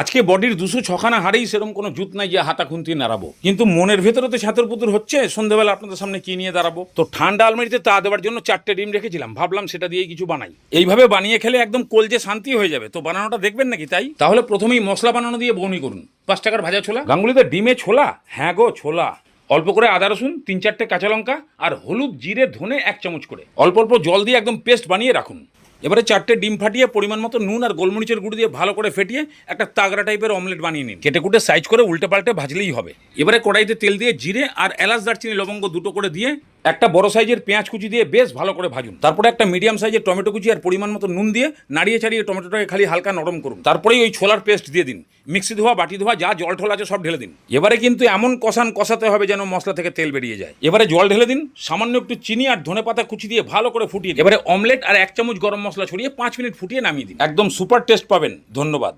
আজকে বডির 206খানা হাড়েই সেরকম কোনো জুত নাই যে হাতা খুন্তি নাড়াবো, কিন্তু মনের ভেতরে তো ছাতর পুতুর হচ্ছে সন্ধ্যাবেলা আপনাদের সামনে কি নিয়ে দাঁড়াবো। তো ঠান্ডা আলমারিতে তা দেওয়ার জন্য 4টে ডিম রেখেছিলাম, ভাবলাম সেটা দিয়েই কিছু বানাই। এইভাবে বানিয়ে খেলে একদম কলজে শান্তি হয়ে যাবে। তো বানানোটা দেখবেন নাকি? তাই তাহলে প্রথমেই মশলা বানানো দিয়ে বউনি করুন। 5 টাকার ভাজা ছোলা। গাঙ্গুলিতে ডিমে ছোলা? হ্যাঁ গো, ছোলা। অল্প করে আদা রসুন, 3-4টে কাঁচা লঙ্কা আর হলুদ, জিরে, ধনে 1 চামচ করে অল্প অল্প জল দিয়ে একদম পেস্ট বানিয়ে রাখুন। এবারে 4টে ডিম ফাটিয়ে পরিমাণ মতো নুন আর গোলমরিচের গুঁড়ো দিয়ে ভালো করে ফেটিয়ে একটা তাগড়া টাইপের অমলেট বানিয়ে নিন। কেটে কুটে সাইজ করে উল্টে পাল্টে ভাজলেই হবে। এবারে কড়াইতে তেল দিয়ে জিরে আর এলাচ, দারচিনি, লবঙ্গ 2টো করে দিয়ে একটা বড় সাইজের পেঁয়াজ কুচি দিয়ে বেশ ভালো করে ভাজুন। তারপরে একটা মিডিয়াম সাইজের টমেটো কুচি আর পরিমাণ মতো নুন দিয়ে নাড়িয়ে চাড়িয়ে টমেটোটাকে খালি হালকা নরম করুন। তারপরেই ওই ছোলার পেস্ট দিয়ে দিন। মিক্সি ধোয়া, বাটি ধোয়া, যা জল ঠল আছে সব ঢেলে দিন। এবারে কিন্তু এমন কষাতে হবে যেন মশলা থেকে তেল বেরিয়ে যায়। এবারে জল ঢেলে দিন, সামান্য একটু চিনি আর ধনেপাতা কুচি দিয়ে ভালো করে ফুটিয়ে দিন। এবারে অমলেট আর 1 চামচ গরম মশলা ছড়িয়ে 5 মিনিট ফুটিয়ে নামিয়ে দিন। একদম সুপার টেস্ট পাবেন। ধন্যবাদ।